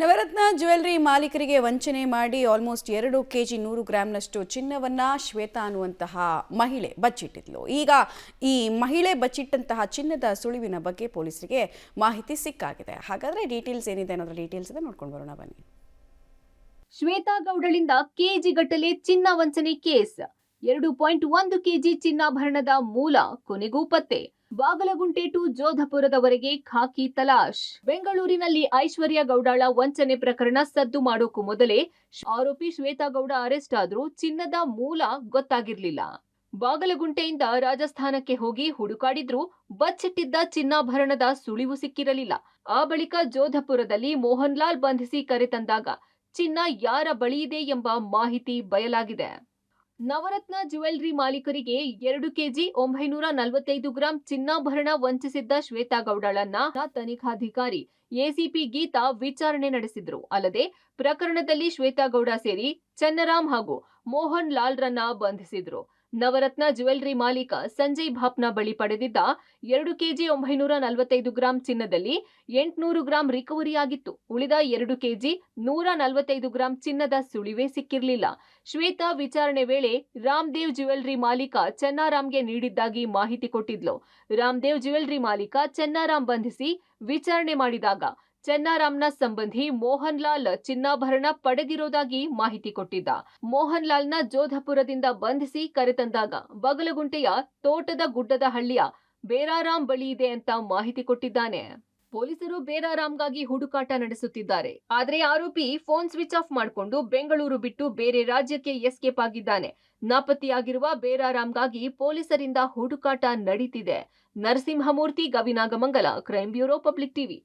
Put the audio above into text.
Navratna jewellery ಮಾಲೀಕರಿಗೆ ವಂಚನೆ ಮಾಡಿ ಆಲ್ಮೋಸ್ಟ್ 2 ಕೆಜಿ 100 ಗ್ರಾಂನಷ್ಟು ಚಿನ್ನವನ್ನ ಶ್ವೇತಾ ಅನ್ನುವಂತಹ ಮಹಿಳೆ ಬಚ್ಚಿಟ್ಟಿದ್ಲು. ಈಗ ಈ ಮಹಿಳೆ ಬಚ್ಚಿಟ್ಟಂತಹ ಚಿನ್ನದ ಸುಳಿವಿನ ಬಗ್ಗೆ ಪೊಲೀಸರಿಗೆ ಮಾಹಿತಿ ಸಿಕ್ಕಾಗಿದೆ. ಹಾಗಾದ್ರೆ ಡೀಟೇಲ್ಸ್ ಏನಿದೆ ಅನ್ನೋದ್ರ ಡೀಟೇಲ್ಸ್ ಇದೆ, ನೋಡ್ಕೊಂಡು ಬರೋಣ ಬನ್ನಿ. ಶ್ವೇತಾ ಗೌಡಳಿಂದ ಕೆಜಿ ಗಟ್ಟಲೆ ಚಿನ್ನ ವಂಚನೆ ಕೇಸ್. 2.1 ಕೆಜಿ ಚಿನ್ನಾಭರಣದ ಮೂಲ ಕೊನೆಗೂ ಪತ್ತೆ. ಬಾಗಲಗುಂಟೆ ಟು ಜೋಧಪುರದವರೆಗೆ ಖಾಕಿ ತಲಾಶ್. ಬೆಂಗಳೂರಿನಲ್ಲಿ ಐಶ್ವರ್ಯ ಗೌಡಳ ವಂಚನೆ ಪ್ರಕರಣ ಸದ್ದು ಮಾಡೋಕು ಮೊದಲೇ ಆರೋಪಿ ಶ್ವೇತಾ ಗೌಡ ಅರೆಸ್ಟ್ ಆದ್ರೂ ಚಿನ್ನದ ಮೂಲ ಗೊತ್ತಾಗಿರ್ಲಿಲ್ಲ. ಬಾಗಲಗುಂಟೆಯಿಂದ ರಾಜಸ್ಥಾನಕ್ಕೆ ಹೋಗಿ ಹುಡುಕಾಡಿದ್ರೂ ಬಚ್ಚಿಟ್ಟಿದ್ದ ಚಿನ್ನಾಭರಣದ ಸುಳಿವು ಸಿಕ್ಕಿರಲಿಲ್ಲ. ಆ ಬಳಿಕ ಜೋಧಪುರದಲ್ಲಿ ಮೋಹನ್ ಲಾಲ್ ಬಂಧಿಸಿ ಕರೆತಂದಾಗ ಚಿನ್ನ ಯಾರ ಬಳಿಯಿದೆ ಎಂಬ ಮಾಹಿತಿ ಬಯಲಾಗಿದೆ. ನವರತ್ನ ಜ್ಯುವೆಲ್ಲರಿ ಮಾಲೀಕರಿಗೆ 2 ಕೆಜಿ 945 ಗ್ರಾಂ ಚಿನ್ನಾಭರಣ ವಂಚಿಸಿದ್ದ ಶ್ವೇತಾ ಗೌಡಳನ್ನ ತನಿಖಾಧಿಕಾರಿ ಎಸಿಪಿ ಗೀತಾ ವಿಚಾರಣೆ ನಡೆಸಿದ್ರು. ಅಲ್ಲದೆ ಪ್ರಕರಣದಲ್ಲಿ ಶ್ವೇತಾ ಗೌಡ ಸೇರಿ ಚನ್ನರಾಮ್ ಹಾಗೂ ಮೋಹನ್ ಲಾಲ್ರನ್ನ ಬಂಧಿಸಿದ್ರು. ನವರತ್ನ ಜ್ಯುವೆಲ್ಲರಿ ಮಾಲೀಕ ಸಂಜಯ್ ಭಾಪ್ನ ಬಳಿ ಪಡೆದಿದ್ದ 2 ಕೆಜಿ 945 ಗ್ರಾಂ ಚಿನ್ನದಲ್ಲಿ 800 ಗ್ರಾಂ ರಿಕವರಿಯಾಗಿತ್ತು. ಉಳಿದ 2 ಕೆಜಿ 145 ಗ್ರಾಂ ಚಿನ್ನದ ಸುಳಿವೇ ಸಿಕ್ಕಿರಲಿಲ್ಲ. ಶ್ವೇತಾ ವಿಚಾರಣೆ ವೇಳೆ ರಾಮದೇವ್ ಜ್ಯುವೆಲ್ಲರಿ ಮಾಲೀಕ ಚನ್ನಾರಾಮ್ಗೆ ನೀಡಿದ್ದಾಗಿ ಮಾಹಿತಿ ಕೊಟ್ಟಿದ್ಲು. ರಾಮದೇವ್ ಜ್ಯುವೆಲ್ಲರಿ ಮಾಲೀಕ ಚನ್ನಾರಾಮ್ ಬಂಧಿಸಿ ವಿಚಾರಣೆ ಮಾಡಿದಾಗ ಚನ್ನಾರಾಮ್ನ ಸಂಬಂಧಿ ಮೋಹನ್ ಲಾಲ್ ಚಿನ್ನಾಭರಣ ಪಡೆದಿರೋದಾಗಿ ಮಾಹಿತಿ ಕೊಟ್ಟಿದ್ದ. ಮೋಹನ್ ಲಾಲ್ನ ಜೋಧಪುರದಿಂದ ಬಂಧಿಸಿ ಕರೆತಂದಾಗ ಬಗಲಗುಂಟೆಯ ತೋಟದ ಗುಡ್ಡದ ಹಳ್ಳಿಯ ಬೇರಾರಾಮ್ ಬಳಿ ಇದೆ ಅಂತ ಮಾಹಿತಿ ಕೊಟ್ಟಿದ್ದಾನೆ. ಪೊಲೀಸರು ಬೇರಾರಾಮ್ಗಾಗಿ ಹುಡುಕಾಟ ನಡೆಸುತ್ತಿದ್ದಾರೆ. ಆದ್ರೆ ಆರೋಪಿ ಫೋನ್ ಸ್ವಿಚ್ ಆಫ್ ಮಾಡಿಕೊಂಡು ಬೆಂಗಳೂರು ಬಿಟ್ಟು ಬೇರೆ ರಾಜ್ಯಕ್ಕೆ ಎಸ್ಕೇಪ್ ಆಗಿದ್ದಾನೆ. ನಾಪತ್ತೆಯಾಗಿರುವ ಬೇರಾರಾಮ್ಗಾಗಿ ಪೊಲೀಸರಿಂದ ಹುಡುಕಾಟ ನಡೀತಿದೆ. Narasimhamurthy, Gavinagamangala, crime bureau, public TV.